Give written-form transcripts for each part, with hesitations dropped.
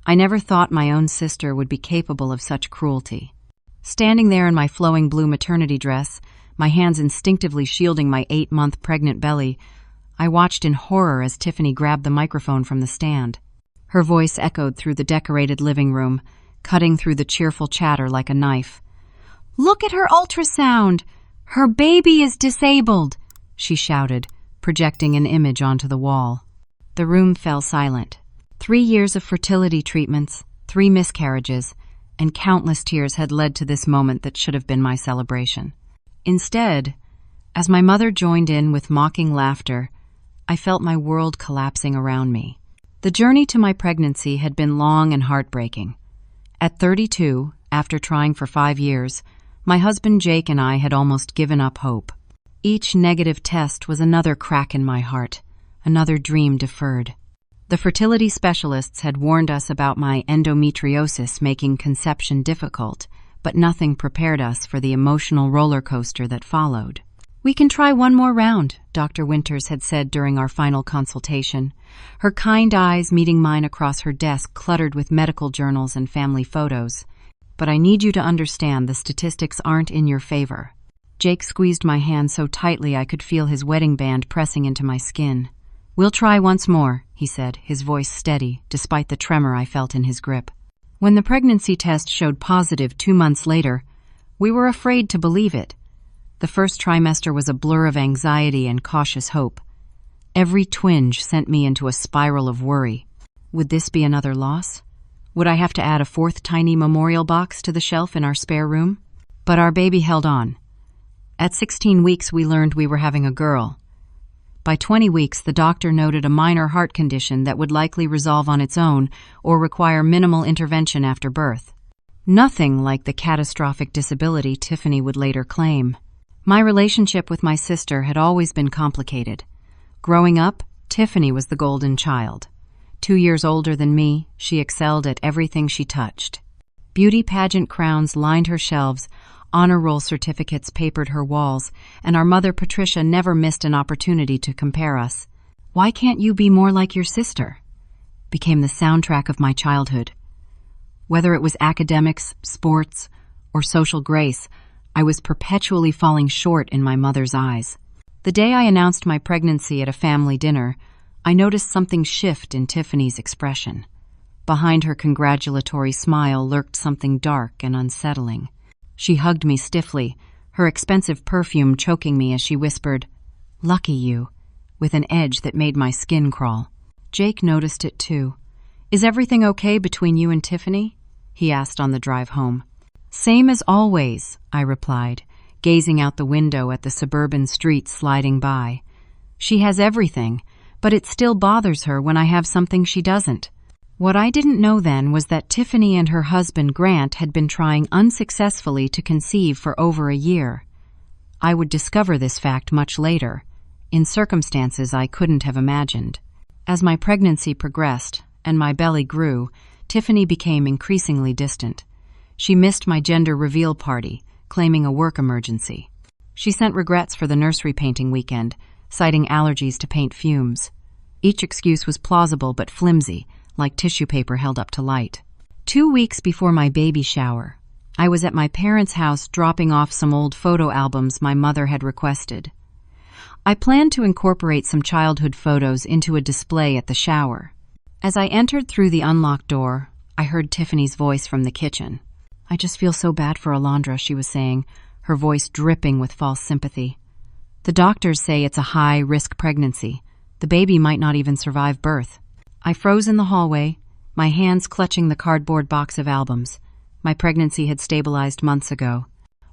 I never thought my own sister would be capable of such cruelty. Standing there in my flowing blue maternity dress, my hands instinctively shielding my 8-month pregnant belly, I watched in horror as Tiffany grabbed the microphone from the stand. Her voice echoed through the decorated living room, cutting through the cheerful chatter like a knife. "Look at her ultrasound! Her baby is disabled!" she shouted, projecting an image onto the wall. The room fell silent. 3 years of fertility treatments, 3 miscarriages, and countless tears had led to this moment that should have been my celebration. Instead, as my mother joined in with mocking laughter, I felt my world collapsing around me. The journey to my pregnancy had been long and heartbreaking. At 32, after trying for 5 years, my husband Jake and I had almost given up hope. Each negative test was another crack in my heart, another dream deferred. The fertility specialists had warned us about my endometriosis making conception difficult, but nothing prepared us for the emotional roller coaster that followed. "We can try one more round," Dr. Winters had said during our final consultation, her kind eyes meeting mine across her desk cluttered with medical journals and family photos. "But I need you to understand the statistics aren't in your favor." Jake squeezed my hand so tightly I could feel his wedding band pressing into my skin. "We'll try once more," he said, his voice steady, despite the tremor I felt in his grip. When the pregnancy test showed positive 2 months later, we were afraid to believe it. The first trimester was a blur of anxiety and cautious hope. Every twinge sent me into a spiral of worry. Would this be another loss? Would I have to add a 4th tiny memorial box to the shelf in our spare room? But our baby held on. At 16 weeks, we learned we were having a girl. By 20 weeks, the doctor noted a minor heart condition that would likely resolve on its own or require minimal intervention after birth. Nothing like the catastrophic disability Tiffany would later claim. My relationship with my sister had always been complicated. Growing up, Tiffany was the golden child. 2 years older than me, she excelled at everything she touched. Beauty pageant crowns lined her shelves, honor roll certificates papered her walls, and our mother Patricia never missed an opportunity to compare us. "Why can't you be more like your sister?" became the soundtrack of my childhood. Whether it was academics, sports, or social grace, I was perpetually falling short in my mother's eyes. The day I announced my pregnancy at a family dinner, I noticed something shift in Tiffany's expression. Behind her congratulatory smile lurked something dark and unsettling. She hugged me stiffly, her expensive perfume choking me as she whispered, "Lucky you," with an edge that made my skin crawl. Jake noticed it too. "Is everything okay between you and Tiffany?" he asked on the drive home. "Same as always," I replied, gazing out the window at the suburban streets sliding by. "She has everything, but it still bothers her when I have something she doesn't." What I didn't know then was that Tiffany and her husband Grant had been trying unsuccessfully to conceive for over a year. I would discover this fact much later, in circumstances I couldn't have imagined. As my pregnancy progressed and my belly grew, Tiffany became increasingly distant. She missed my gender reveal party, claiming a work emergency. She sent regrets for the nursery painting weekend, citing allergies to paint fumes. Each excuse was plausible but flimsy, like tissue paper held up to light. 2 weeks before my baby shower, I was at my parents' house dropping off some old photo albums my mother had requested. I planned to incorporate some childhood photos into a display at the shower. As I entered through the unlocked door, I heard Tiffany's voice from the kitchen. "I just feel so bad for Alondra," she was saying, her voice dripping with false sympathy. "The doctors say it's a high-risk pregnancy. The baby might not even survive birth." I froze in the hallway, my hands clutching the cardboard box of albums. My pregnancy had stabilized months ago.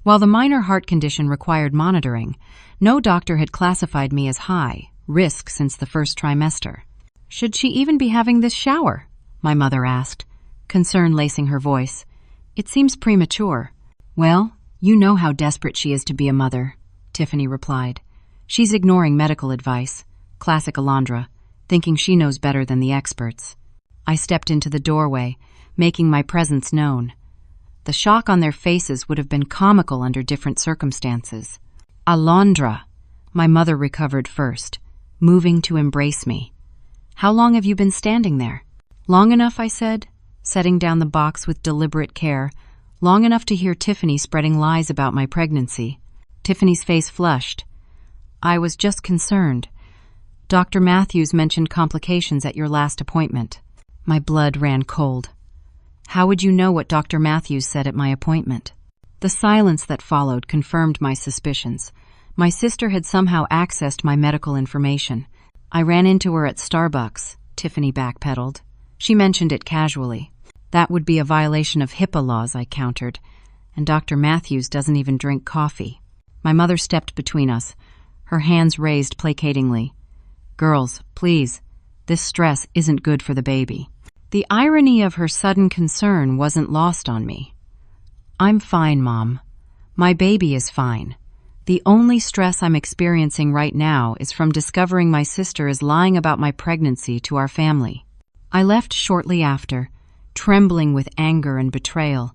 While the minor heart condition required monitoring, no doctor had classified me as high risk since the first trimester. "Should she even be having this shower?" my mother asked, concern lacing her voice. "It seems premature." "Well, you know how desperate she is to be a mother," Tiffany replied. "She's ignoring medical advice, classic Alondra, thinking she knows better than the experts." I stepped into the doorway, making my presence known. The shock on their faces would have been comical under different circumstances. "Alondra," my mother recovered first, moving to embrace me. "How long have you been standing there?" "Long enough," I said, setting down the box with deliberate care, long enough to hear Tiffany spreading lies about my pregnancy. Tiffany's face flushed. I was just concerned. Dr. Matthews mentioned complications at your last appointment. My blood ran cold. How would you know what Dr. Matthews said at my appointment? The silence that followed confirmed my suspicions. My sister had somehow accessed my medical information. I ran into her at Starbucks, Tiffany backpedaled. She mentioned it casually. That would be a violation of HIPAA laws, I countered. And Dr. Matthews doesn't even drink coffee. My mother stepped between us, her hands raised placatingly. Girls, please, this stress isn't good for the baby. The irony of her sudden concern wasn't lost on me. I'm fine, Mom. My baby is fine. The only stress I'm experiencing right now is from discovering my sister is lying about my pregnancy to our family. I left shortly after, trembling with anger and betrayal.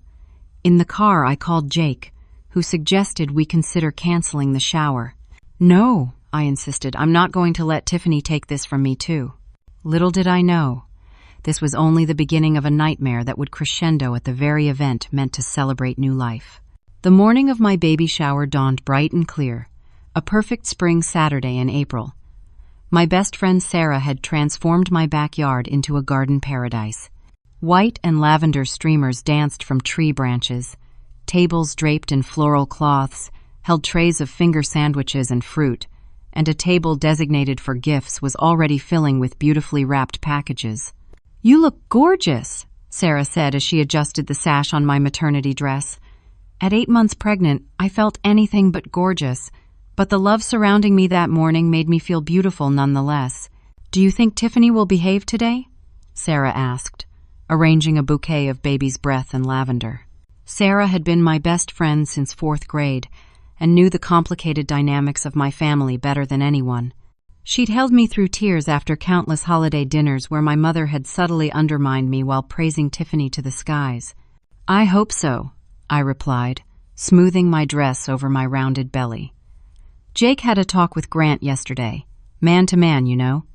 In the car, I called Jake, who suggested we consider canceling the shower. No, I insisted. I'm not going to let Tiffany take this from me, too. Little did I know, this was only the beginning of a nightmare that would crescendo at the very event meant to celebrate new life. The morning of my baby shower dawned bright and clear, a perfect spring Saturday in April. My best friend Sarah had transformed my backyard into a garden paradise. White and lavender streamers danced from tree branches. Tables draped in floral cloths held trays of finger sandwiches and fruit, and a table designated for gifts was already filling with beautifully wrapped packages. You look gorgeous, Sarah said as she adjusted the sash on my maternity dress. At 8 months pregnant, I felt anything but gorgeous, but the love surrounding me that morning made me feel beautiful nonetheless. Do you think Tiffany will behave today? Sarah asked, arranging a bouquet of baby's breath and lavender. Sarah had been my best friend since 4th grade and knew the complicated dynamics of my family better than anyone. She'd held me through tears after countless holiday dinners where my mother had subtly undermined me while praising Tiffany to the skies. I hope so, I replied, smoothing my dress over my rounded belly. Jake had a talk with Grant yesterday, man to man, you know.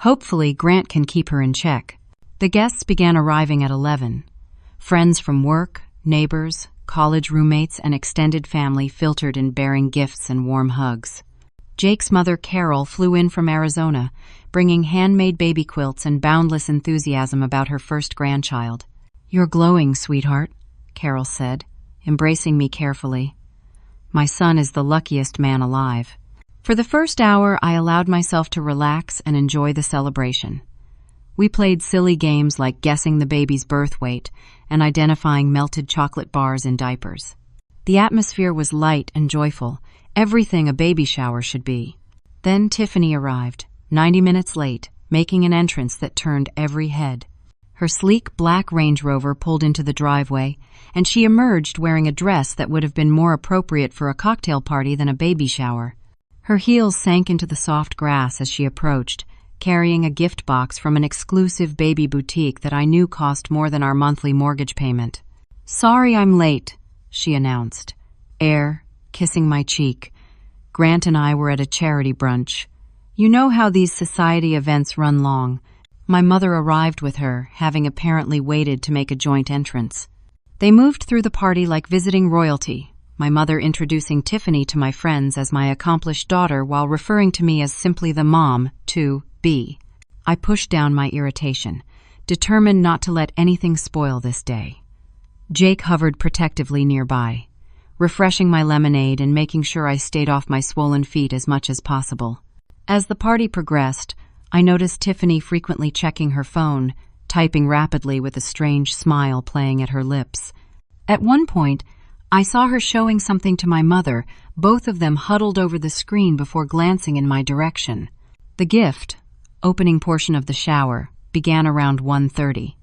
Hopefully, Grant can keep her in check. The guests began arriving at 11. Friends from work, neighbors, college roommates, and extended family filtered in bearing gifts and warm hugs. Jake's mother, Carol, flew in from Arizona, bringing handmade baby quilts and boundless enthusiasm about her first grandchild. You're glowing, sweetheart, Carol said, embracing me carefully. My son is the luckiest man alive. For the first hour, I allowed myself to relax and enjoy the celebration. We played silly games like guessing the baby's birth weight and identifying melted chocolate bars in diapers. The atmosphere was light and joyful, everything a baby shower should be. Then Tiffany arrived, 90 minutes late, making an entrance that turned every head. Her sleek black Range Rover pulled into the driveway, and she emerged wearing a dress that would have been more appropriate for a cocktail party than a baby shower. Her heels sank into the soft grass as she approached, carrying a gift box from an exclusive baby boutique that I knew cost more than our monthly mortgage payment. Sorry I'm late, she announced, air kissing my cheek. Grant and I were at a charity brunch. You know how these society events run long. My mother arrived with her, having apparently waited to make a joint entrance. They moved through the party like visiting royalty, my mother introducing Tiffany to my friends as my accomplished daughter while referring to me as simply the mom to be. I pushed down my irritation, determined not to let anything spoil this day. Jake hovered protectively nearby, refreshing my lemonade and making sure I stayed off my swollen feet as much as possible. As the party progressed, I noticed Tiffany frequently checking her phone, typing rapidly with a strange smile playing at her lips. At one point, I saw her showing something to my mother, both of them huddled over the screen before glancing in my direction. The gift, opening portion of the shower, began around 1:30.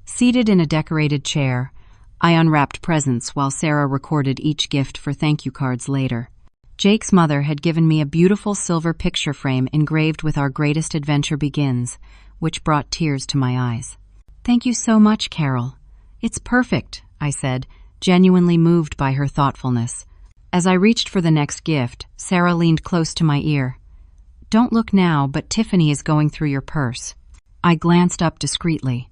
Seated in a decorated chair, I unwrapped presents while Sarah recorded each gift for thank you cards later. Jake's mother had given me a beautiful silver picture frame engraved with Our Greatest Adventure Begins, which brought tears to my eyes. Thank you so much, Carol. It's perfect, I said, genuinely moved by her thoughtfulness. As I reached for the next gift, Sarah leaned close to my ear. Don't look now, but Tiffany is going through your purse. I glanced up discreetly.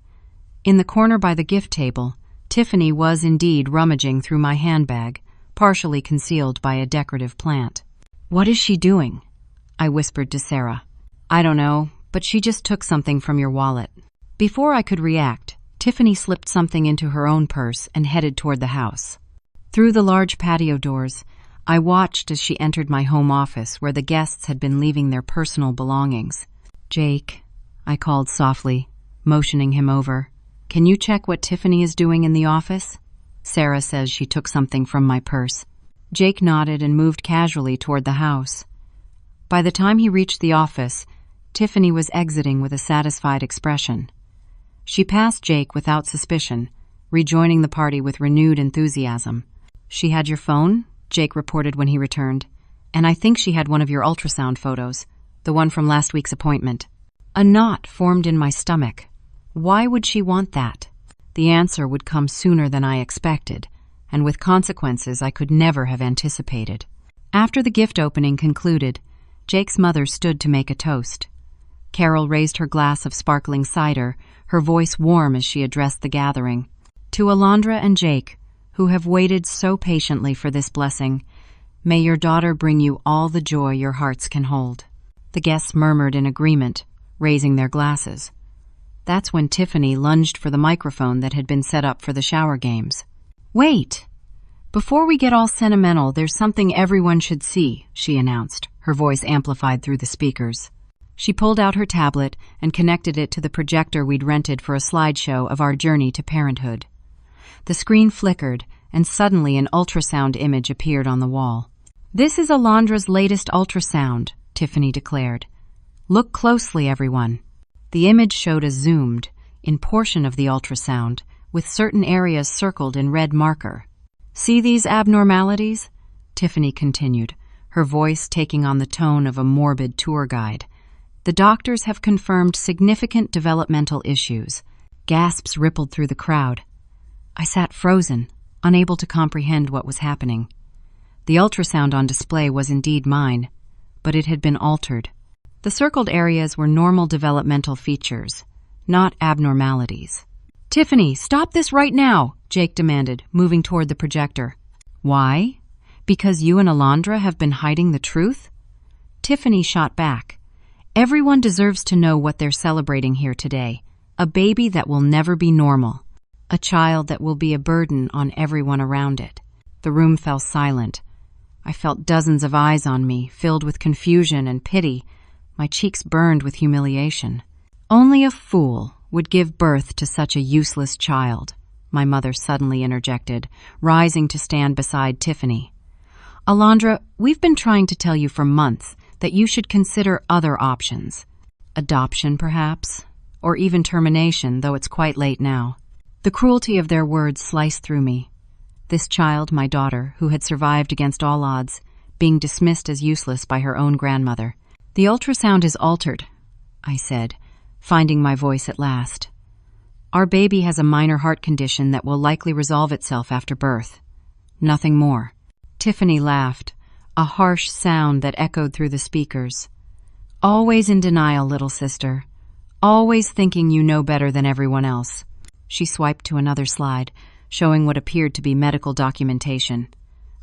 In the corner by the gift table, Tiffany was indeed rummaging through my handbag, partially concealed by a decorative plant. "What is she doing?" I whispered to Sarah. "I don't know, but she just took something from your wallet." Before I could react, Tiffany slipped something into her own purse and headed toward the house. Through the large patio doors, I watched as she entered my home office where the guests had been leaving their personal belongings. "Jake," I called softly, motioning him over. "Can you check what Tiffany is doing in the office?" Sarah says she took something from my purse. Jake nodded and moved casually toward the house. By the time he reached the office, Tiffany was exiting with a satisfied expression. She passed Jake without suspicion, rejoining the party with renewed enthusiasm. "She had your phone?" Jake reported when he returned. "And I think she had one of your ultrasound photos, the one from last week's appointment." A knot formed in my stomach. Why would she want that? The answer would come sooner than I expected, and with consequences I could never have anticipated. After the gift opening concluded, Jake's mother stood to make a toast. Carol raised her glass of sparkling cider, her voice warm as she addressed the gathering. "To Alondra and Jake, who have waited so patiently for this blessing, may your daughter bring you all the joy your hearts can hold." The guests murmured in agreement, raising their glasses. That's when Tiffany lunged for the microphone that had been set up for the shower games. "Wait! Before we get all sentimental, there's something everyone should see," she announced, her voice amplified through the speakers. She pulled out her tablet and connected it to the projector we'd rented for a slideshow of our journey to parenthood. The screen flickered, and suddenly an ultrasound image appeared on the wall. "This is Alondra's latest ultrasound," Tiffany declared. "Look closely, everyone." The image showed a zoomed-in portion of the ultrasound, with certain areas circled in red marker. "See these abnormalities?" Tiffany continued, her voice taking on the tone of a morbid tour guide. "The doctors have confirmed significant developmental issues." Gasps rippled through the crowd. I sat frozen, unable to comprehend what was happening. The ultrasound on display was indeed mine, but it had been altered. The circled areas were normal developmental features, not abnormalities. "Tiffany, stop this right now!" Jake demanded, moving toward the projector. "Why? Because you and Alondra have been hiding the truth?" Tiffany shot back. "Everyone deserves to know what they're celebrating here today. A baby that will never be normal. A child that will be a burden on everyone around it." The room fell silent. I felt dozens of eyes on me, filled with confusion and pity. My cheeks burned with humiliation. "Only a fool would give birth to such a useless child," my mother suddenly interjected, rising to stand beside Tiffany. "Alondra, we've been trying to tell you for months that you should consider other options. Adoption, perhaps, or even termination, though it's quite late now." The cruelty of their words sliced through me. This child, my daughter, who had survived against all odds, being dismissed as useless by her own grandmother. "The ultrasound is altered," I said, finding my voice at last. "Our baby has a minor heart condition that will likely resolve itself after birth. Nothing more." Tiffany laughed, a harsh sound that echoed through the speakers. "Always in denial, little sister. Always thinking you know better than everyone else." She swiped to another slide, showing what appeared to be medical documentation.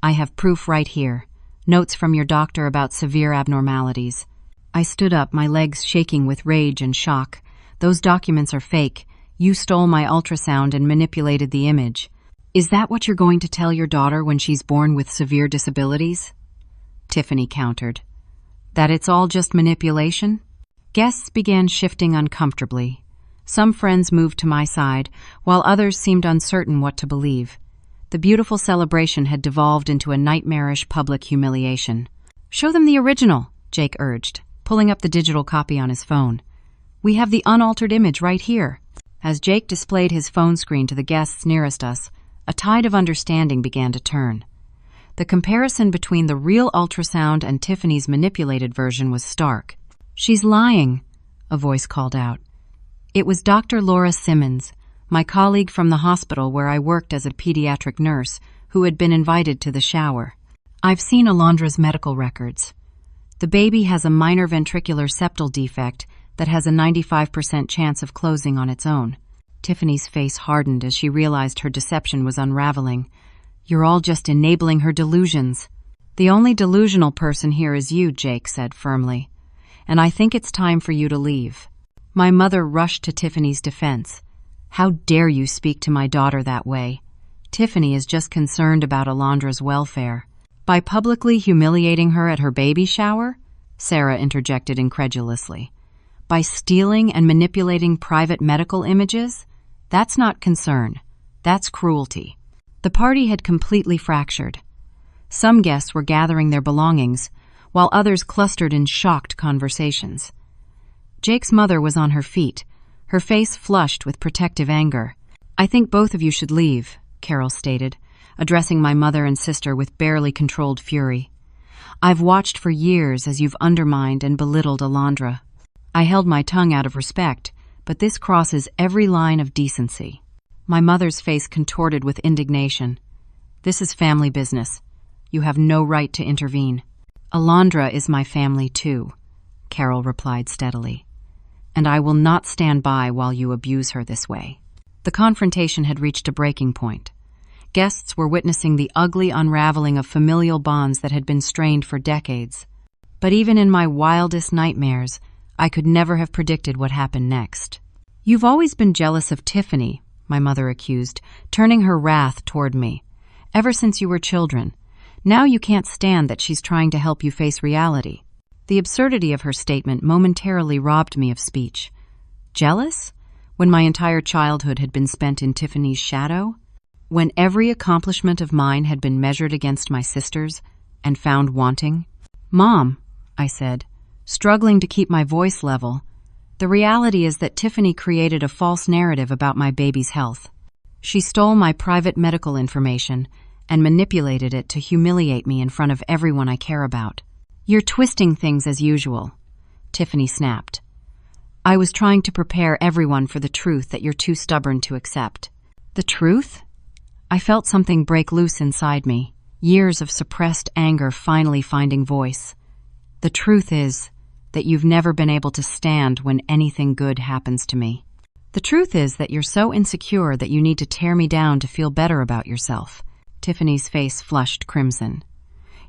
"I have proof right here. Notes from your doctor about severe abnormalities." I stood up, my legs shaking with rage and shock. "Those documents are fake. You stole my ultrasound and manipulated the image. Is that what you're going to tell your daughter when she's born with severe disabilities?" Tiffany countered. "That it's all just manipulation?" Guests began shifting uncomfortably. Some friends moved to my side, while others seemed uncertain what to believe. The beautiful celebration had devolved into a nightmarish public humiliation. "Show them the original," Jake urged, pulling up the digital copy on his phone. "We have the unaltered image right here." As Jake displayed his phone screen to the guests nearest us, a tide of understanding began to turn. The comparison between the real ultrasound and Tiffany's manipulated version was stark. "She's lying," a voice called out. It was Dr. Laura Simmons, my colleague from the hospital where I worked as a pediatric nurse, who had been invited to the shower. "I've seen Alondra's medical records. The baby has a minor ventricular septal defect that has a 95% chance of closing on its own. Tiffany's face hardened as she realized her deception was unraveling. "You're all just enabling her delusions." "The only delusional person here is you," Jake said firmly. "And I think it's time for you to leave." My mother rushed to Tiffany's defense. "How dare you speak to my daughter that way? Tiffany is just concerned about Alondra's welfare." "By publicly humiliating her at her baby shower?" Sarah interjected incredulously. "By stealing and manipulating private medical images? That's not concern. That's cruelty." The party had completely fractured. Some guests were gathering their belongings, while others clustered in shocked conversations. Jake's mother was on her feet, her face flushed with protective anger. "I think both of you should leave," Carol stated, addressing my mother and sister with barely controlled fury. "I've watched for years as you've undermined and belittled Alondra. I held my tongue out of respect, but this crosses every line of decency." My mother's face contorted with indignation. "This is family business. You have no right to intervene." "Alondra is my family too," Carol replied steadily. "And I will not stand by while you abuse her this way." The confrontation had reached a breaking point. Guests were witnessing the ugly unraveling of familial bonds that had been strained for decades. But even in my wildest nightmares, I could never have predicted what happened next. "You've always been jealous of Tiffany," my mother accused, turning her wrath toward me. "Ever since you were children. Now you can't stand that she's trying to help you face reality." The absurdity of her statement momentarily robbed me of speech. Jealous? When my entire childhood had been spent in Tiffany's shadow? When every accomplishment of mine had been measured against my sister's and found wanting? "Mom," I said, struggling to keep my voice level, "the reality is that Tiffany created a false narrative about my baby's health. She stole my private medical information and manipulated it to humiliate me in front of everyone I care about." "You're twisting things as usual," Tiffany snapped. "I was trying to prepare everyone for the truth that you're too stubborn to accept." "The truth?" I felt something break loose inside me, years of suppressed anger finally finding voice. "The truth is that you've never been able to stand when anything good happens to me. The truth is that you're so insecure that you need to tear me down to feel better about yourself." Tiffany's face flushed crimson.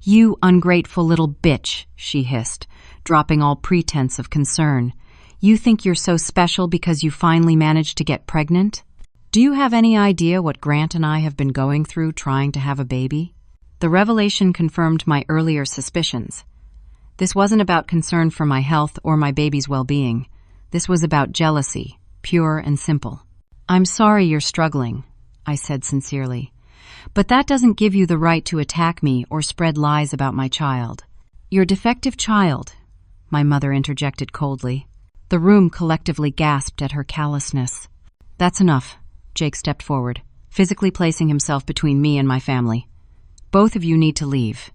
"You ungrateful little bitch," she hissed, dropping all pretense of concern. "You think you're so special because you finally managed to get pregnant? Do you have any idea what Grant and I have been going through trying to have a baby?" The revelation confirmed my earlier suspicions. This wasn't about concern for my health or my baby's well-being. This was about jealousy, pure and simple. "I'm sorry you're struggling," I said sincerely. "But that doesn't give you the right to attack me or spread lies about my child." "Your defective child," my mother interjected coldly. The room collectively gasped at her callousness. "That's enough," Jake stepped forward, physically placing himself between me and my family. "Both of you need to leave.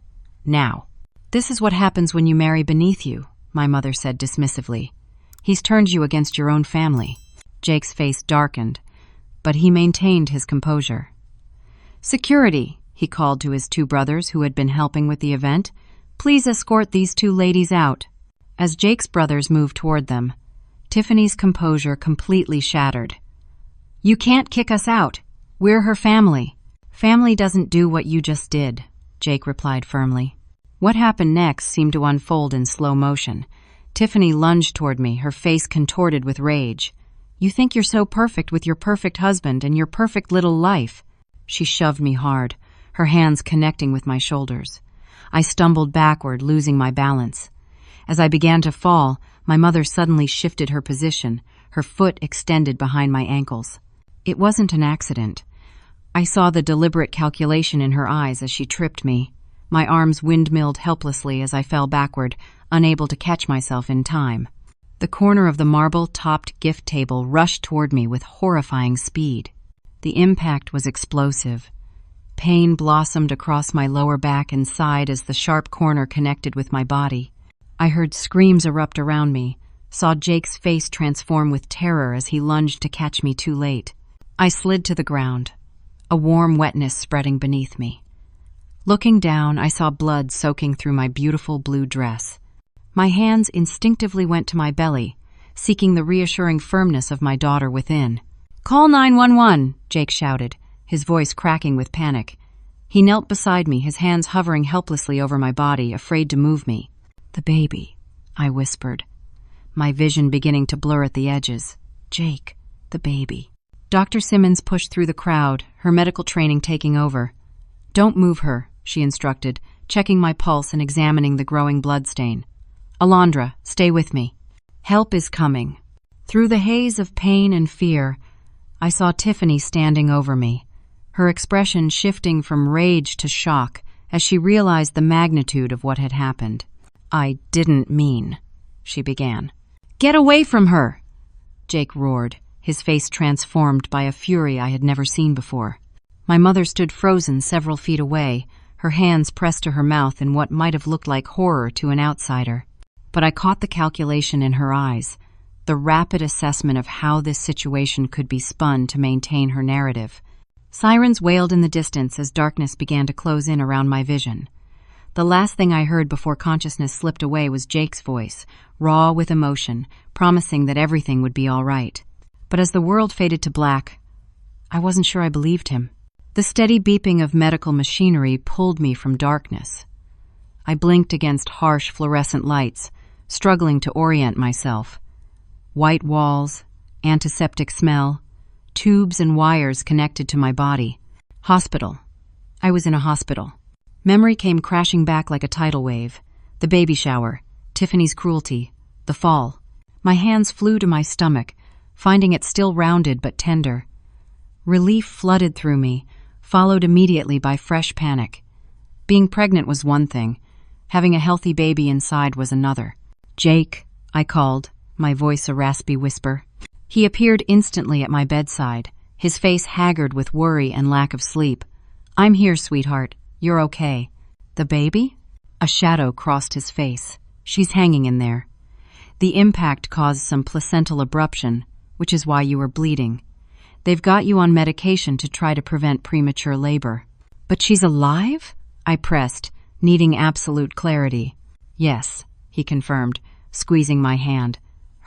Now." "This is what happens when you marry beneath you," my mother said dismissively. "He's turned you against your own family." Jake's face darkened, but he maintained his composure. "Security," he called to his two brothers who had been helping with the event. "Please escort these two ladies out." As Jake's brothers moved toward them, Tiffany's composure completely shattered. "You can't kick us out. We're her family." "Family doesn't do what you just did," Jake replied firmly. What happened next seemed to unfold in slow motion. Tiffany lunged toward me, her face contorted with rage. "You think you're so perfect with your perfect husband and your perfect little life." She shoved me hard, her hands connecting with my shoulders. I stumbled backward, losing my balance. As I began to fall, my mother suddenly shifted her position, her foot extended behind my ankles. It wasn't an accident. I saw the deliberate calculation in her eyes as she tripped me. My arms windmilled helplessly as I fell backward, unable to catch myself in time. The corner of the marble-topped gift table rushed toward me with horrifying speed. The impact was explosive. Pain blossomed across my lower back and side as the sharp corner connected with my body. I heard screams erupt around me, saw Jake's face transform with terror as he lunged to catch me too late. I slid to the ground, a warm wetness spreading beneath me. Looking down, I saw blood soaking through my beautiful blue dress. My hands instinctively went to my belly, seeking the reassuring firmness of my daughter within. "Call 911, Jake shouted, his voice cracking with panic. He knelt beside me, his hands hovering helplessly over my body, afraid to move me. "The baby," I whispered, my vision beginning to blur at the edges. "Jake, the baby." Dr. Simmons pushed through the crowd, her medical training taking over. "Don't move her," she instructed, checking my pulse and examining the growing bloodstain. "Alondra, stay with me. Help is coming." Through the haze of pain and fear, I saw Tiffany standing over me, her expression shifting from rage to shock as she realized the magnitude of what had happened. "I didn't mean," she began. "Get away from her!" Jake roared, his face transformed by a fury I had never seen before. My mother stood frozen several feet away, her hands pressed to her mouth in what might have looked like horror to an outsider. But I caught the calculation in her eyes, the rapid assessment of how this situation could be spun to maintain her narrative. Sirens wailed in the distance as darkness began to close in around my vision. The last thing I heard before consciousness slipped away was Jake's voice, raw with emotion, promising that everything would be all right. But as the world faded to black, I wasn't sure I believed him. The steady beeping of medical machinery pulled me from darkness. I blinked against harsh fluorescent lights, struggling to orient myself. White walls, antiseptic smell, tubes and wires connected to my body. Hospital. I was in a hospital. Memory came crashing back like a tidal wave. The baby shower, Tiffany's cruelty, the fall. My hands flew to my stomach, finding it still rounded but tender. Relief flooded through me, followed immediately by fresh panic. Being pregnant was one thing. Having a healthy baby inside was another. "Jake," I called, my voice a raspy whisper. He appeared instantly at my bedside, his face haggard with worry and lack of sleep. "I'm here, sweetheart. You're okay." "The baby?" A shadow crossed his face. "She's hanging in there. The impact caused some placental abruption, which is why you were bleeding. They've got you on medication to try to prevent premature labor." "But she's alive?" I pressed, needing absolute clarity. "Yes," he confirmed, squeezing my hand.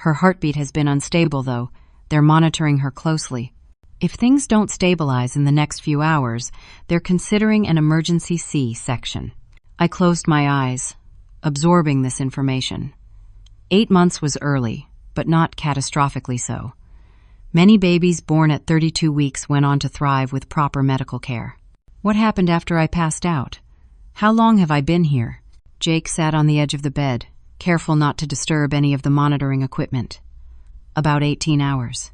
"Her heartbeat has been unstable, though. They're monitoring her closely. If things don't stabilize in the next few hours, they're considering an emergency C-section." I closed my eyes, absorbing this information. 8 months was early, but not catastrophically so. Many babies born at 32 weeks went on to thrive with proper medical care. "What happened after I passed out? How long have I been here?" Jake sat on the edge of the bed, careful not to disturb any of the monitoring equipment. "About 18 hours.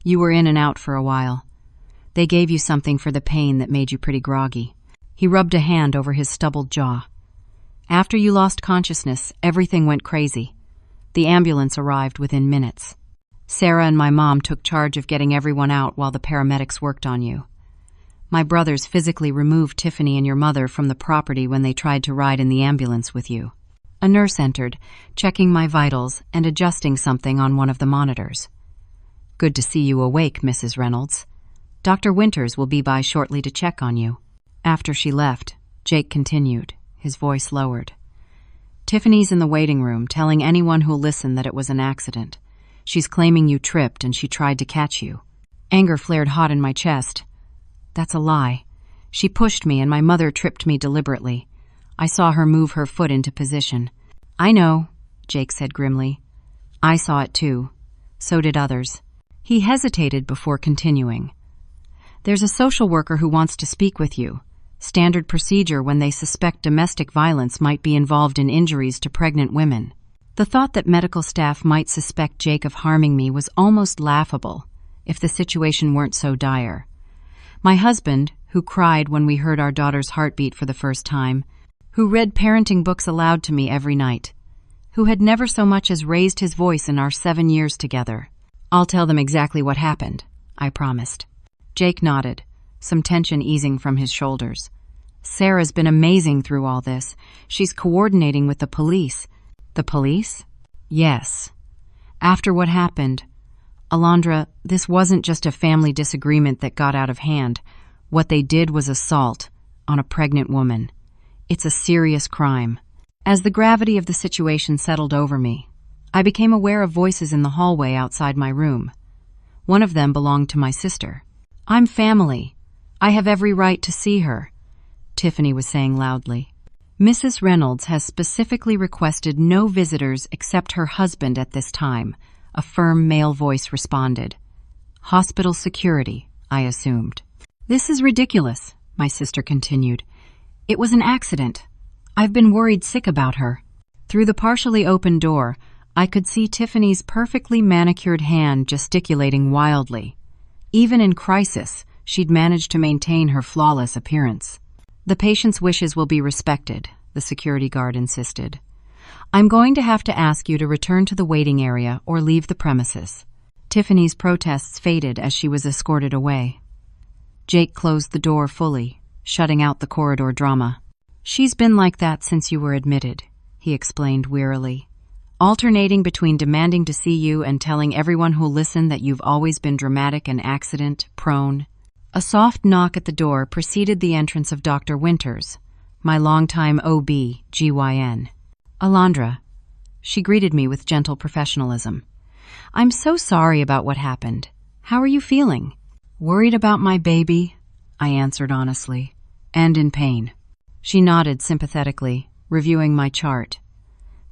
You were in and out for a while. They gave you something for the pain that made you pretty groggy." He rubbed a hand over his stubbled jaw. "After you lost consciousness, everything went crazy. The ambulance arrived within minutes. Sarah and my mom took charge of getting everyone out while the paramedics worked on you. My brothers physically removed Tiffany and your mother from the property when they tried to ride in the ambulance with you." A nurse entered, checking my vitals and adjusting something on one of the monitors. "Good to see you awake, Mrs. Reynolds. Dr. Winters will be by shortly to check on you." After she left, Jake continued, his voice lowered. "Tiffany's in the waiting room, telling anyone who'll listen that it was an accident. She's claiming you tripped and she tried to catch you." Anger flared hot in my chest. "That's a lie. She pushed me and my mother tripped me deliberately. I saw her move her foot into position." "I know," Jake said grimly. "I saw it too. So did others." He hesitated before continuing. "There's a social worker who wants to speak with you. Standard procedure when they suspect domestic violence might be involved in injuries to pregnant women." The thought that medical staff might suspect Jake of harming me was almost laughable, if the situation weren't so dire. My husband, who cried when we heard our daughter's heartbeat for the first time, who read parenting books aloud to me every night, who had never so much as raised his voice in our 7 years together. "I'll tell them exactly what happened," I promised. Jake nodded, some tension easing from his shoulders. "Sarah's been amazing through all this. She's coordinating with the police." "The police?" "Yes. After what happened, Alondra, this wasn't just a family disagreement that got out of hand. What they did was assault on a pregnant woman. It's a serious crime." As the gravity of the situation settled over me, I became aware of voices in the hallway outside my room. One of them belonged to my sister. "I'm family. I have every right to see her," Tiffany was saying loudly. "Mrs. Reynolds has specifically requested no visitors except her husband at this time," a firm male voice responded. "Hospital security," I assumed. "This is ridiculous," my sister continued. "It was an accident. I've been worried sick about her." Through the partially open door, I could see Tiffany's perfectly manicured hand gesticulating wildly. Even in crisis, she'd managed to maintain her flawless appearance. "The patient's wishes will be respected," the security guard insisted. "I'm going to have to ask you to return to the waiting area or leave the premises." Tiffany's protests faded as she was escorted away. Jake closed the door fully, shutting out the corridor drama. "She's been like that since you were admitted," he explained wearily, "alternating between demanding to see you and telling everyone who'll listen that you've always been dramatic and accident-prone." A soft knock at the door preceded the entrance of Dr. Winters, my longtime OB-GYN. "Alondra," she greeted me with gentle professionalism. "I'm so sorry about what happened. How are you feeling?" "Worried about my baby," I answered honestly, "and in pain." She nodded sympathetically, reviewing my chart.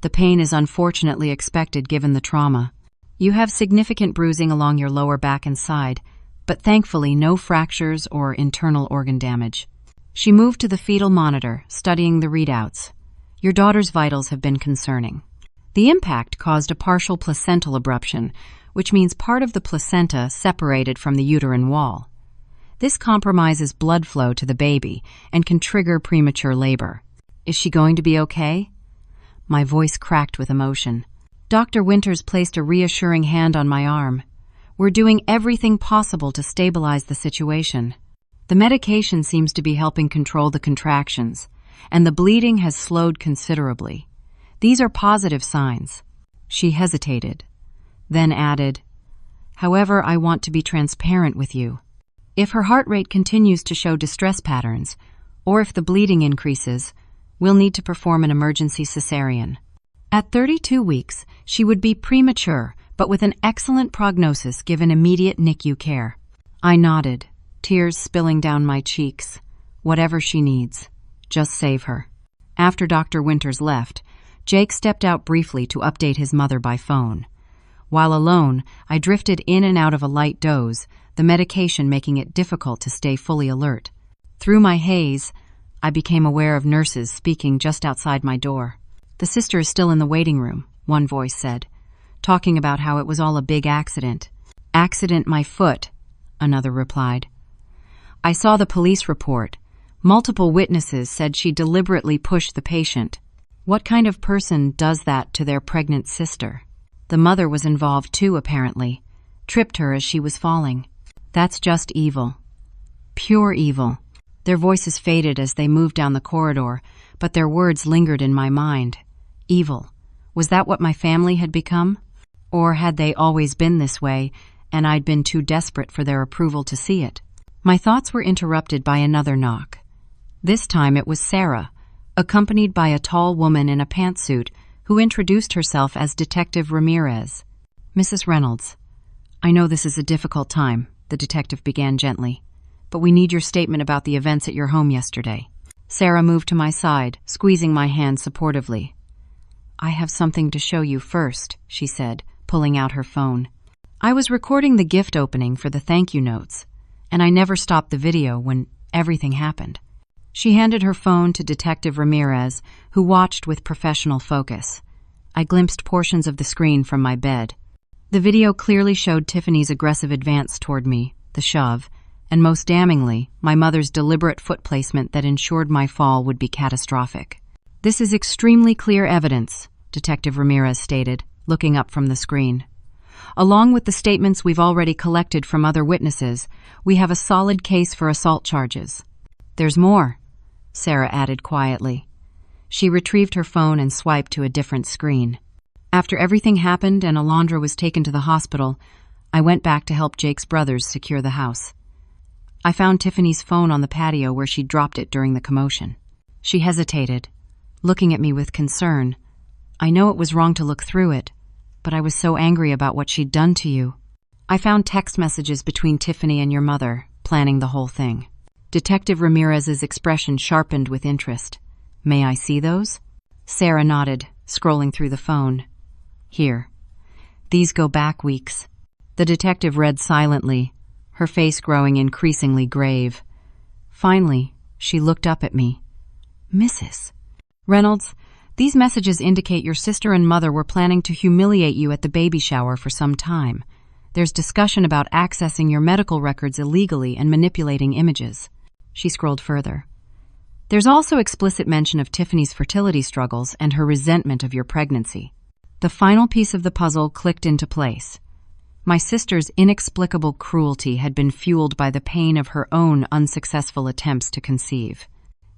"The pain is unfortunately expected given the trauma. You have significant bruising along your lower back and side, but thankfully no fractures or internal organ damage." She moved to the fetal monitor, studying the readouts. "Your daughter's vitals have been concerning. The impact caused a partial placental abruption, which means part of the placenta separated from the uterine wall. This compromises blood flow to the baby and can trigger premature labor. Is she going to be okay?" My voice cracked with emotion. Dr. Winters placed a reassuring hand on my arm. "We're doing everything possible to stabilize the situation. The medication seems to be helping control the contractions, and the bleeding has slowed considerably. These are positive signs." She hesitated, then added, "However, I want to be transparent with you. If her heart rate continues to show distress patterns, or if the bleeding increases, we'll need to perform an emergency cesarean. At 32 weeks, she would be premature, but with an excellent prognosis given immediate NICU care." I nodded, tears spilling down my cheeks. "Whatever she needs. Just save her." After Dr. Winters left, Jake stepped out briefly to update his mother by phone. While alone, I drifted in and out of a light doze, the medication making it difficult to stay fully alert. Through my haze, I became aware of nurses speaking just outside my door. "The sister is still in the waiting room," one voice said, talking about how it was all a big accident. "Accident my foot," another replied. I saw the police report. Multiple witnesses said she deliberately pushed the patient. What kind of person does that to their pregnant sister? The mother was involved too, apparently. Tripped her as she was falling. That's just evil. Pure evil. Their voices faded as they moved down the corridor, but their words lingered in my mind. Evil. Was that what my family had become? Or had they always been this way, and I'd been too desperate for their approval to see it? My thoughts were interrupted by another knock. This time it was Sarah, accompanied by a tall woman in a pantsuit who introduced herself as Detective Ramirez. "Mrs. Reynolds, I know this is a difficult time," the detective began gently, "but we need your statement about the events at your home yesterday." Sarah moved to my side, squeezing my hand supportively. "I have something to show you first," she said, pulling out her phone. "I was recording the gift opening for the thank you notes, and I never stopped the video when everything happened." She handed her phone to Detective Ramirez, who watched with professional focus. I glimpsed portions of the screen from my bed. The video clearly showed Tiffany's aggressive advance toward me, the shove, and most damningly, my mother's deliberate foot placement that ensured my fall would be catastrophic. "This is extremely clear evidence," Detective Ramirez stated, looking up from the screen. "Along with the statements we've already collected from other witnesses, we have a solid case for assault charges." "There's more," Sarah added quietly. She retrieved her phone and swiped to a different screen. "After everything happened and Alondra was taken to the hospital, I went back to help Jake's brothers secure the house. I found Tiffany's phone on the patio where she'd dropped it during the commotion." She hesitated, looking at me with concern. "I know it was wrong to look through it, but I was so angry about what she'd done to you." I found text messages between Tiffany and your mother, planning the whole thing. Detective Ramirez's expression sharpened with interest. May I see those? Sarah nodded, scrolling through the phone. Here. These go back weeks. The detective read silently, her face growing increasingly grave. Finally, she looked up at me. Mrs. Reynolds, these messages indicate your sister and mother were planning to humiliate you at the baby shower for some time. There's discussion about accessing your medical records illegally and manipulating images. She scrolled further. There's also explicit mention of Tiffany's fertility struggles and her resentment of your pregnancy. The final piece of the puzzle clicked into place. My sister's inexplicable cruelty had been fueled by the pain of her own unsuccessful attempts to conceive.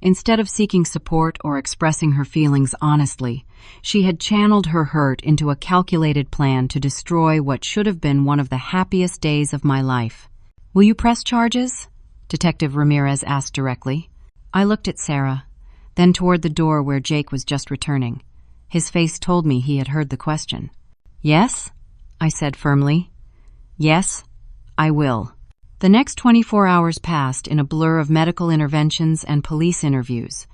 Instead of seeking support or expressing her feelings honestly, she had channeled her hurt into a calculated plan to destroy what should have been one of the happiest days of my life. Will you press charges? Detective Ramirez asked directly. I looked at Sarah, then toward the door where Jake was just returning. His face told me he had heard the question. Yes, I said firmly. Yes, I will. The next 24 hours passed in a blur of medical interventions and police interviews.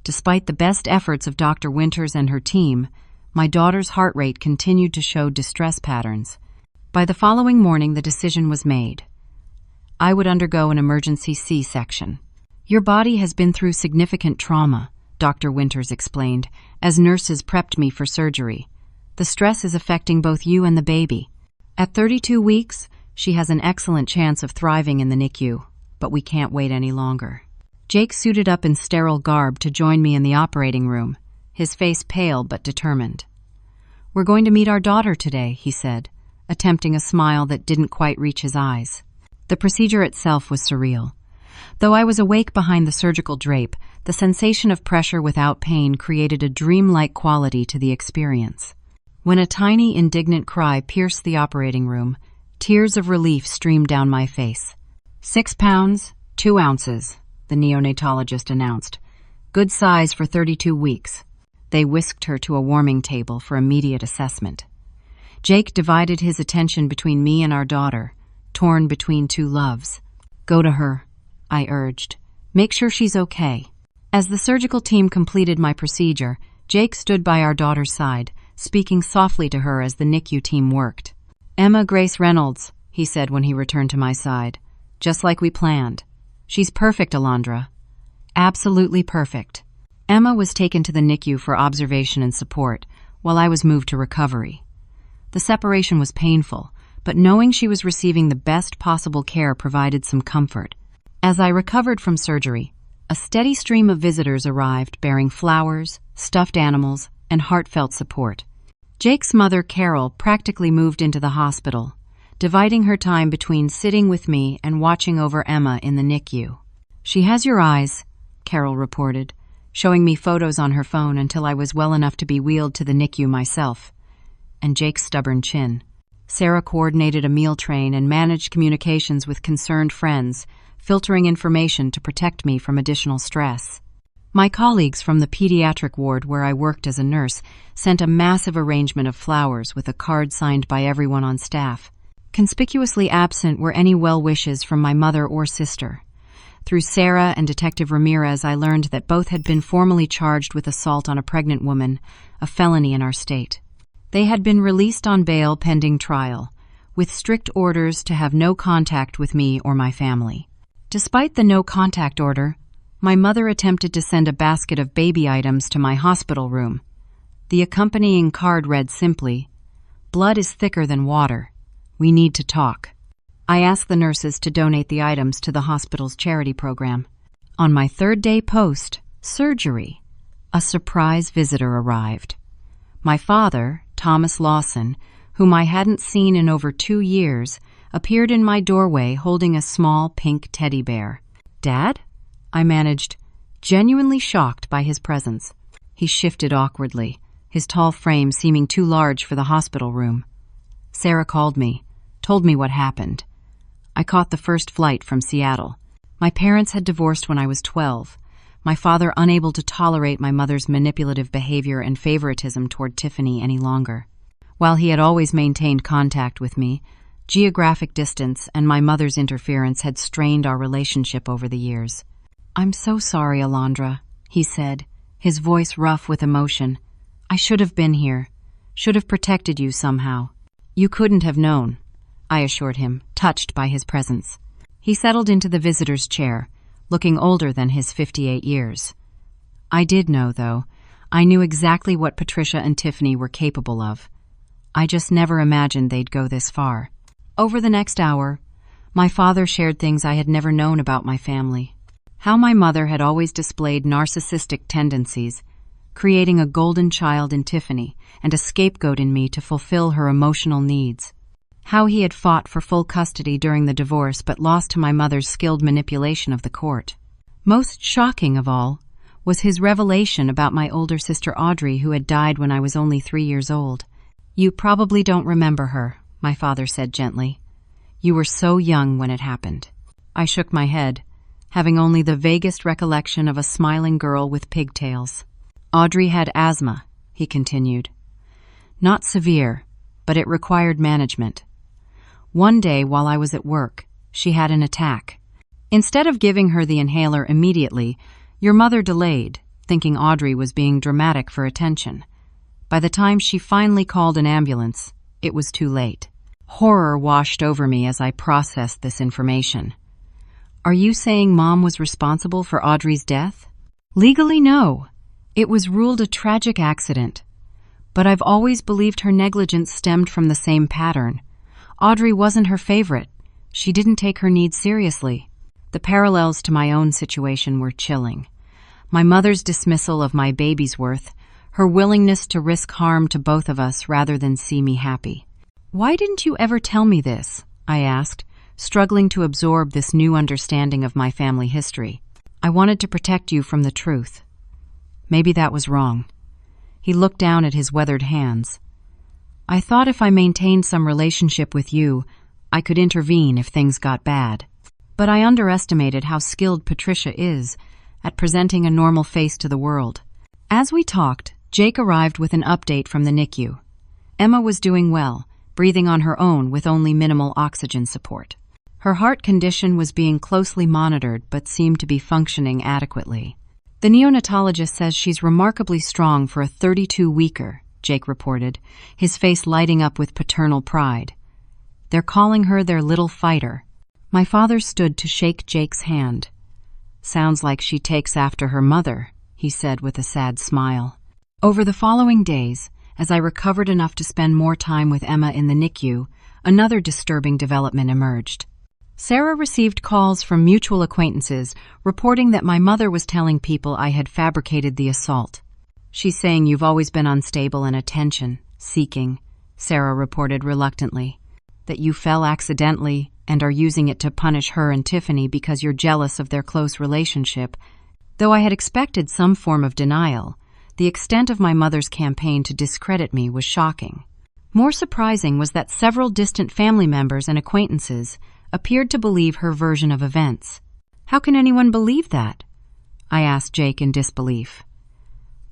Despite the best efforts of Dr. Winters and her team, my daughter's heart rate continued to show distress patterns. By the following morning, the decision was made. I would undergo an emergency C-section. Your body has been through significant trauma, Dr. Winters explained, as nurses prepped me for surgery. The stress is affecting both you and the baby. At 32 weeks, she has an excellent chance of thriving in the NICU, but we can't wait any longer. Jake suited up in sterile garb to join me in the operating room, his face pale but determined. We're going to meet our daughter today, he said, attempting a smile that didn't quite reach his eyes. The procedure itself was surreal. Though I was awake behind the surgical drape, the sensation of pressure without pain created a dreamlike quality to the experience. When a tiny, indignant cry pierced the operating room, tears of relief streamed down my face. 6 pounds, 2 ounces, the neonatologist announced. Good size for 32 weeks. They whisked her to a warming table for immediate assessment. Jake divided his attention between me and our daughter, torn between two loves. Go to her, I urged. Make sure she's okay. As the surgical team completed my procedure, Jake stood by our daughter's side, speaking softly to her as the NICU team worked. Emma Grace Reynolds, he said when he returned to my side. Just like we planned. She's perfect, Alondra. Absolutely perfect. Emma was taken to the NICU for observation and support, while I was moved to recovery. The separation was painful, but knowing she was receiving the best possible care provided some comfort. As I recovered from surgery, a steady stream of visitors arrived bearing flowers, stuffed animals, and heartfelt support. Jake's mother, Carol, practically moved into the hospital, dividing her time between sitting with me and watching over Emma in the NICU. She has your eyes, Carol reported, showing me photos on her phone until I was well enough to be wheeled to the NICU myself. And Jake's stubborn chin. Sarah coordinated a meal train and managed communications with concerned friends, filtering information to protect me from additional stress. My colleagues from the pediatric ward where I worked as a nurse sent a massive arrangement of flowers with a card signed by everyone on staff. Conspicuously absent were any well wishes from my mother or sister. Through Sarah and Detective Ramirez, I learned that both had been formally charged with assault on a pregnant woman, a felony in our state. They had been released on bail pending trial, with strict orders to have no contact with me or my family. Despite the no-contact order, my mother attempted to send a basket of baby items to my hospital room. The accompanying card read simply, "Blood is thicker than water. We need to talk." I asked the nurses to donate the items to the hospital's charity program. On my third day post-surgery, a surprise visitor arrived. My father, Thomas Lawson, whom I hadn't seen in over 2 years, appeared in my doorway holding a small pink teddy bear. "Dad?" I managed, genuinely shocked by his presence. He shifted awkwardly, his tall frame seeming too large for the hospital room. Sarah called me, told me what happened. I caught the first flight from Seattle. My parents had divorced when I was 12, my father unable to tolerate my mother's manipulative behavior and favoritism toward Tiffany any longer. While he had always maintained contact with me, Geographic distance and my mother's interference had strained our relationship over the years. "I'm so sorry, Alondra," he said, his voice rough with emotion. "I should have been here, should have protected you somehow." "You couldn't have known," I assured him, touched by his presence. He settled into the visitor's chair, looking older than his 58 years. "I did know, though. I knew exactly what Patricia and Tiffany were capable of. I just never imagined they'd go this far." Over the next hour, my father shared things I had never known about my family. How my mother had always displayed narcissistic tendencies, creating a golden child in Tiffany and a scapegoat in me to fulfill her emotional needs. How he had fought for full custody during the divorce but lost to my mother's skilled manipulation of the court. Most shocking of all was his revelation about my older sister Audrey, who had died when I was only 3 years old. "You probably don't remember her," my father said gently. "You were so young when it happened." I shook my head, having only the vaguest recollection of a smiling girl with pigtails. "Audrey had asthma," he continued. "Not severe, but it required management. One day while I was at work, she had an attack. Instead of giving her the inhaler immediately, your mother delayed, thinking Audrey was being dramatic for attention. By the time she finally called an ambulance, it was too late." Horror washed over me as I processed this information. "Are you saying Mom was responsible for Audrey's death?" "Legally, no. It was ruled a tragic accident. But I've always believed her negligence stemmed from the same pattern. Audrey wasn't her favorite. She didn't take her needs seriously." The parallels to my own situation were chilling. My mother's dismissal of my baby's worth, her willingness to risk harm to both of us rather than see me happy. "Why didn't you ever tell me this?" I asked, struggling to absorb this new understanding of my family history. "I wanted to protect you from the truth. Maybe that was wrong." He looked down at his weathered hands. "I thought if I maintained some relationship with you, I could intervene if things got bad. But I underestimated how skilled Patricia is at presenting a normal face to the world." As we talked, Jake arrived with an update from the NICU. Emma was doing well, breathing on her own with only minimal oxygen support. Her heart condition was being closely monitored but seemed to be functioning adequately. "The neonatologist says she's remarkably strong for a 32-weeker, Jake reported, his face lighting up with paternal pride. "They're calling her their little fighter." My father stood to shake Jake's hand. "Sounds like she takes after her mother," he said with a sad smile. Over the following days, as I recovered enough to spend more time with Emma in the NICU, another disturbing development emerged. Sarah received calls from mutual acquaintances reporting that my mother was telling people I had fabricated the assault. "She's saying you've always been unstable and attention-seeking," Sarah reported reluctantly. "That you fell accidentally and are using it to punish her and Tiffany because you're jealous of their close relationship." Though I had expected some form of denial, the extent of my mother's campaign to discredit me was shocking. More surprising was that several distant family members and acquaintances appeared to believe her version of events. "How can anyone believe that?" I asked Jake in disbelief.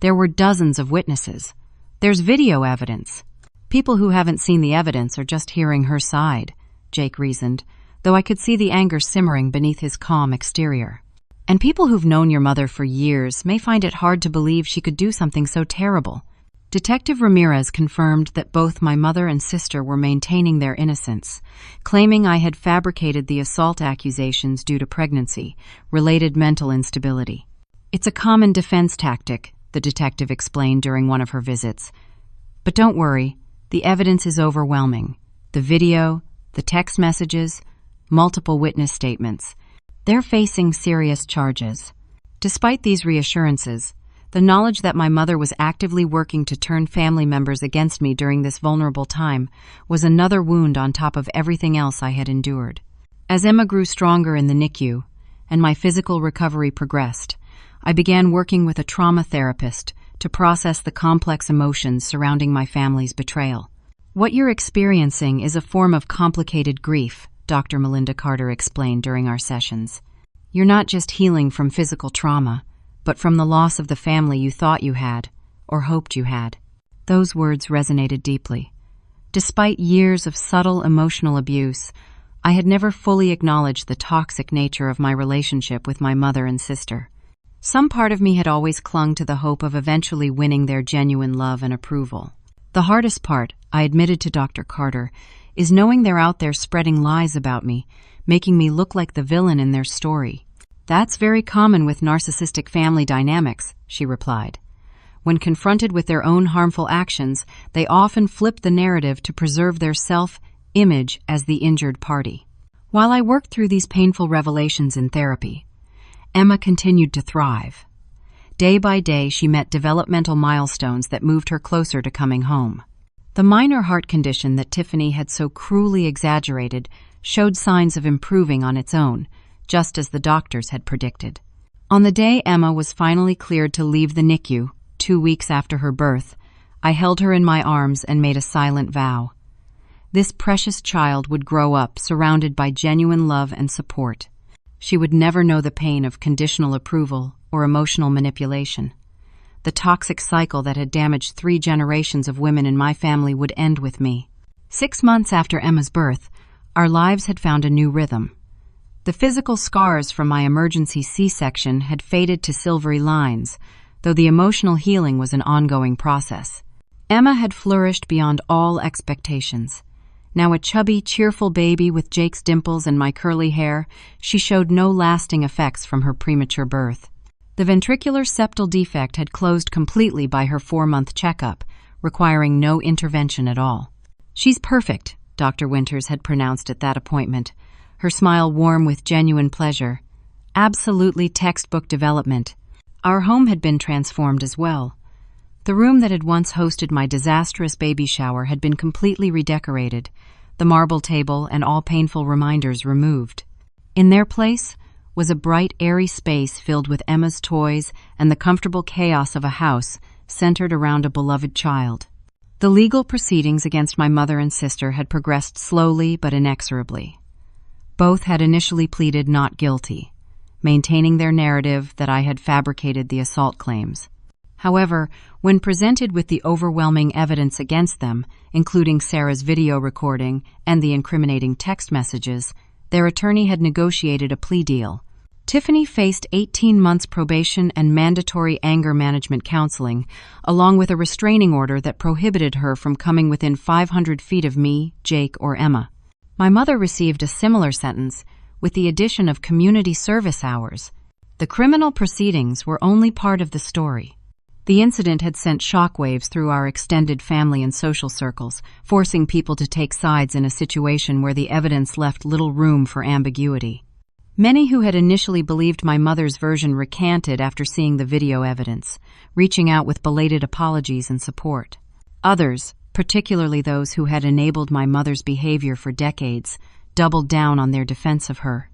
"There were dozens of witnesses. There's video evidence. People who haven't seen the evidence are just hearing her side," Jake reasoned, though I could see the anger simmering beneath his calm exterior. "And people who've known your mother for years may find it hard to believe she could do something so terrible." Detective Ramirez confirmed that both my mother and sister were maintaining their innocence, claiming I had fabricated the assault accusations due to pregnancy-related mental instability. "It's a common defense tactic," the detective explained during one of her visits. "But don't worry, the evidence is overwhelming. The video, the text messages, multiple witness statements. They're facing serious charges." Despite these reassurances, the knowledge that my mother was actively working to turn family members against me during this vulnerable time was another wound on top of everything else I had endured. As Emma grew stronger in the NICU, and my physical recovery progressed, I began working with a trauma therapist to process the complex emotions surrounding my family's betrayal. "What you're experiencing is a form of complicated grief," Dr. Melinda Carter explained during our sessions. "You're not just healing from physical trauma, but from the loss of the family you thought you had, or hoped you had." Those words resonated deeply. Despite years of subtle emotional abuse, I had never fully acknowledged the toxic nature of my relationship with my mother and sister. Some part of me had always clung to the hope of eventually winning their genuine love and approval. The hardest part, I admitted to Dr. Carter, is knowing they're out there spreading lies about me, making me look like the villain in their story. That's very common with narcissistic family dynamics, she replied. When confronted with their own harmful actions, they often flip the narrative to preserve their self-image as the injured party. While I worked through these painful revelations in therapy, Emma continued to thrive. Day by day, she met developmental milestones that moved her closer to coming home. The minor heart condition that Tiffany had so cruelly exaggerated showed signs of improving on its own, just as the doctors had predicted. On the day Emma was finally cleared to leave the NICU, 2 weeks after her birth, I held her in my arms and made a silent vow. This precious child would grow up surrounded by genuine love and support. She would never know the pain of conditional approval or emotional manipulation. The toxic cycle that had damaged 3 generations of women in my family would end with me. 6 months after Emma's birth, our lives had found a new rhythm. The physical scars from my emergency C-section had faded to silvery lines, though the emotional healing was an ongoing process. Emma had flourished beyond all expectations. Now a chubby, cheerful baby with Jake's dimples and my curly hair, she showed no lasting effects from her premature birth. The ventricular septal defect had closed completely by her 4-month checkup, requiring no intervention at all. "She's perfect," Dr. Winters had pronounced at that appointment, her smile warm with genuine pleasure. Absolutely textbook development. Our home had been transformed as well. The room that had once hosted my disastrous baby shower had been completely redecorated, the marble table and all painful reminders removed. In their place was a bright, airy space filled with Emma's toys and the comfortable chaos of a house centered around a beloved child. The legal proceedings against my mother and sister had progressed slowly but inexorably. Both had initially pleaded not guilty, maintaining their narrative that I had fabricated the assault claims. However, when presented with the overwhelming evidence against them, including Sarah's video recording and the incriminating text messages, their attorney had negotiated a plea deal. Tiffany faced 18 months probation and mandatory anger management counseling, along with a restraining order that prohibited her from coming within 500 feet of me, Jake, or Emma. My mother received a similar sentence, with the addition of community service hours. The criminal proceedings were only part of the story. The incident had sent shockwaves through our extended family and social circles, forcing people to take sides in a situation where the evidence left little room for ambiguity. Many who had initially believed my mother's version recanted after seeing the video evidence, reaching out with belated apologies and support. Others, particularly those who had enabled my mother's behavior for decades, doubled down on their defense of her.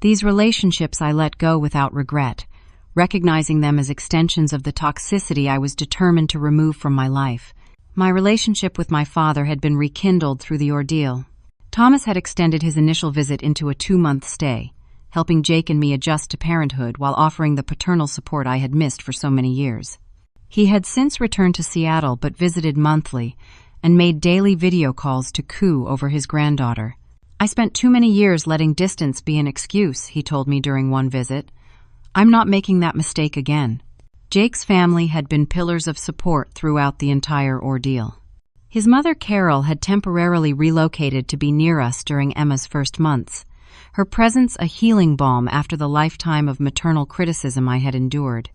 These relationships I let go without regret, recognizing them as extensions of the toxicity I was determined to remove from my life. My relationship with my father had been rekindled through the ordeal. Thomas had extended his initial visit into a 2-month stay, helping Jake and me adjust to parenthood while offering the paternal support I had missed for so many years. He had since returned to Seattle but visited monthly and made daily video calls to coo over his granddaughter. "I spent too many years letting distance be an excuse," he told me during one visit. "I'm not making that mistake again." Jake's family had been pillars of support throughout the entire ordeal. His mother, Carol, had temporarily relocated to be near us during Emma's first months, her presence a healing balm after the lifetime of maternal criticism I had endured.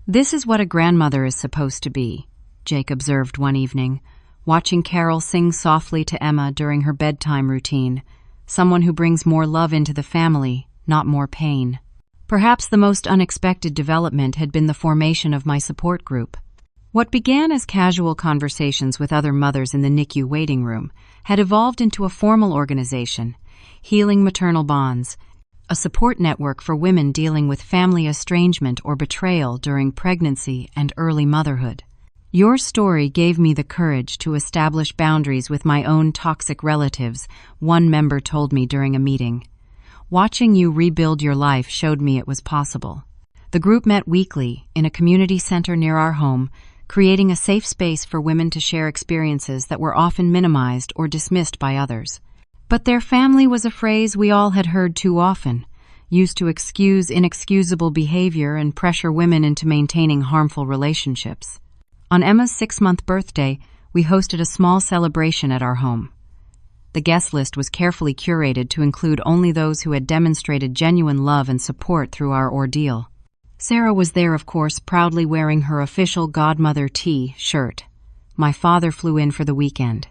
"This is what a grandmother is supposed to be," Jake observed one evening, watching Carol sing softly to Emma during her bedtime routine, someone who brings more love into the family, not more pain. Perhaps the most unexpected development had been the formation of my support group. What began as casual conversations with other mothers in the NICU waiting room had evolved into a formal organization, Healing Maternal Bonds, a support network for women dealing with family estrangement or betrayal during pregnancy and early motherhood. "Your story gave me the courage to establish boundaries with my own toxic relatives," one member told me during a meeting. "Watching you rebuild your life showed me it was possible." The group met weekly in a community center near our home, creating a safe space for women to share experiences that were often minimized or dismissed by others. But their family was a phrase we all had heard too often, used to excuse inexcusable behavior and pressure women into maintaining harmful relationships. On Emma's 6-month birthday, we hosted a small celebration at our home. The guest list was carefully curated to include only those who had demonstrated genuine love and support through our ordeal. Sarah was there, of course, proudly wearing her official Godmother Tea shirt. My father flew in for the weekend.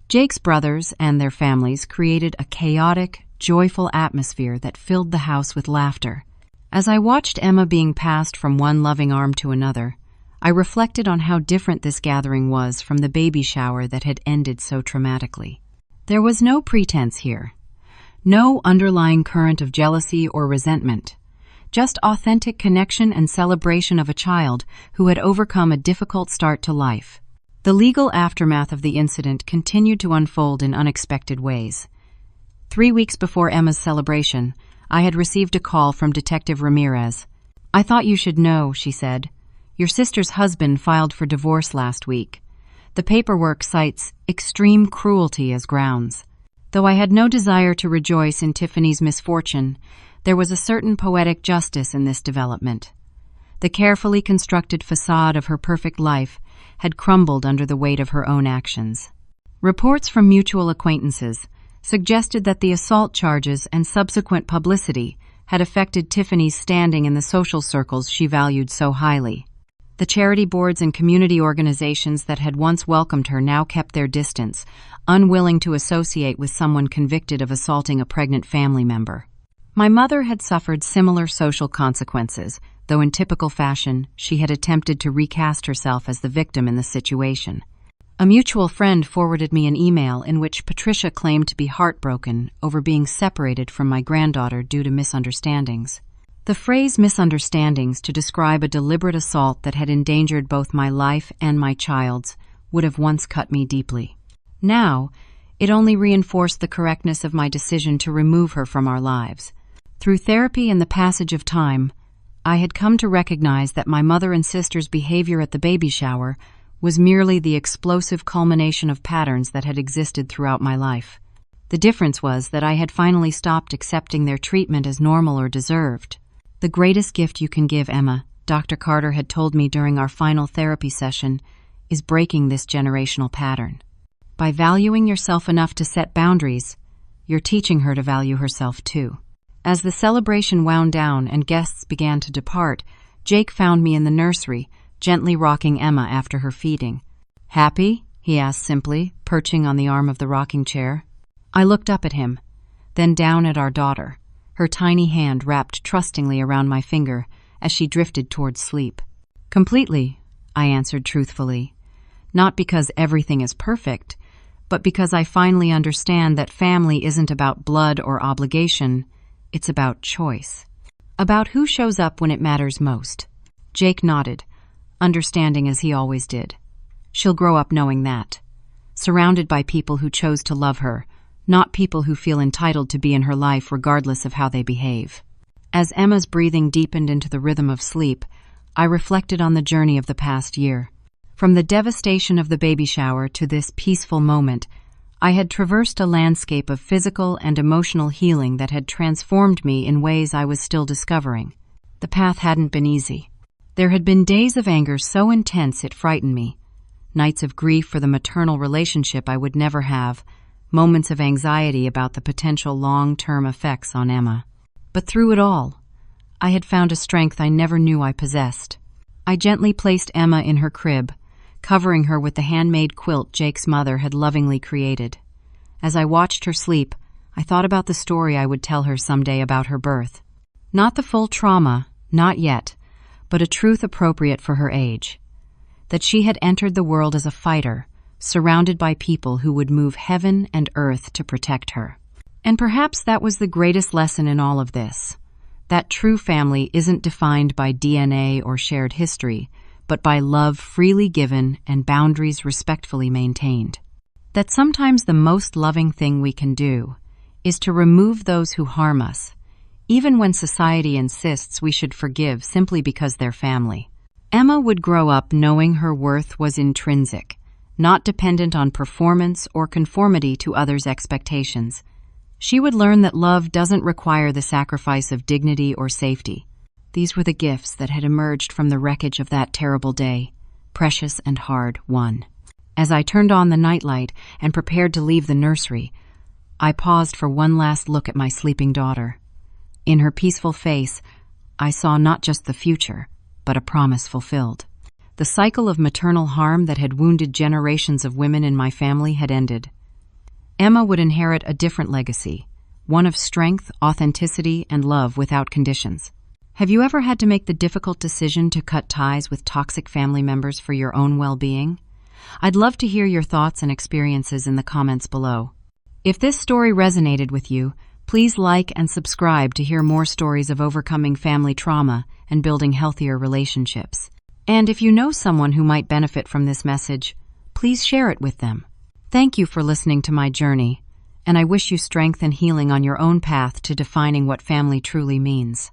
Jake's brothers and their families created a chaotic, joyful atmosphere that filled the house with laughter. As I watched Emma being passed from one loving arm to another, I reflected on how different this gathering was from the baby shower that had ended so traumatically. There was no pretense here, no underlying current of jealousy or resentment, just authentic connection and celebration of a child who had overcome a difficult start to life. The legal aftermath of the incident continued to unfold in unexpected ways. 3 weeks before Emma's celebration, I had received a call from Detective Ramirez. "I thought you should know," she said. "Your sister's husband filed for divorce last week. The paperwork cites extreme cruelty as grounds." Though I had no desire to rejoice in Tiffany's misfortune, there was a certain poetic justice in this development. The carefully constructed facade of her perfect life had crumbled under the weight of her own actions. Reports from mutual acquaintances suggested that the assault charges and subsequent publicity had affected Tiffany's standing in the social circles she valued so highly. The charity boards and community organizations that had once welcomed her now kept their distance, unwilling to associate with someone convicted of assaulting a pregnant family member. My mother had suffered similar social consequences, though in typical fashion, she had attempted to recast herself as the victim in the situation. A mutual friend forwarded me an email in which Patricia claimed to be heartbroken over being separated from my granddaughter due to misunderstandings. The phrase misunderstandings to describe a deliberate assault that had endangered both my life and my child's would have once cut me deeply. Now, it only reinforced the correctness of my decision to remove her from our lives. Through therapy and the passage of time, I had come to recognize that my mother and sister's behavior at the baby shower was merely the explosive culmination of patterns that had existed throughout my life. The difference was that I had finally stopped accepting their treatment as normal or deserved. "The greatest gift you can give, Emma," Dr. Carter had told me during our final therapy session, "is breaking this generational pattern. By valuing yourself enough to set boundaries, you're teaching her to value herself too." As the celebration wound down and guests began to depart, Jake found me in the nursery, gently rocking Emma after her feeding. "Happy?" he asked simply, perching on the arm of the rocking chair. I looked up at him, then down at our daughter, her tiny hand wrapped trustingly around my finger as she drifted towards sleep. "Completely," I answered truthfully. "Not because everything is perfect, but because I finally understand that family isn't about blood or obligation, it's about choice. About who shows up when it matters most." Jake nodded, understanding as he always did. "She'll grow up knowing that. Surrounded by people who chose to love her, not people who feel entitled to be in her life regardless of how they behave." As Emma's breathing deepened into the rhythm of sleep, I reflected on the journey of the past year. From the devastation of the baby shower to this peaceful moment, I had traversed a landscape of physical and emotional healing that had transformed me in ways I was still discovering. The path hadn't been easy. There had been days of anger so intense it frightened me, nights of grief for the maternal relationship I would never have, moments of anxiety about the potential long-term effects on Emma. But through it all, I had found a strength I never knew I possessed. I gently placed Emma in her crib, covering her with the handmade quilt Jake's mother had lovingly created. As I watched her sleep, I thought about the story I would tell her someday about her birth. Not the full trauma, not yet, but a truth appropriate for her age. That she had entered the world as a fighter, surrounded by people who would move heaven and earth to protect her. And perhaps that was the greatest lesson in all of this, that true family isn't defined by DNA or shared history, but by love freely given and boundaries respectfully maintained. That sometimes the most loving thing we can do is to remove those who harm us, even when society insists we should forgive simply because they're family. Emma would grow up knowing her worth was intrinsic, not dependent on performance or conformity to others' expectations. She would learn that love doesn't require the sacrifice of dignity or safety. These were the gifts that had emerged from the wreckage of that terrible day, precious and hard won. As I turned on the nightlight and prepared to leave the nursery, I paused for one last look at my sleeping daughter. In her peaceful face, I saw not just the future, but a promise fulfilled. The cycle of maternal harm that had wounded generations of women in my family had ended. Emma would inherit a different legacy, one of strength, authenticity, and love without conditions. Have you ever had to make the difficult decision to cut ties with toxic family members for your own well-being? I'd love to hear your thoughts and experiences in the comments below. If this story resonated with you, please like and subscribe to hear more stories of overcoming family trauma and building healthier relationships. And if you know someone who might benefit from this message, please share it with them. Thank you for listening to my journey, and I wish you strength and healing on your own path to defining what family truly means.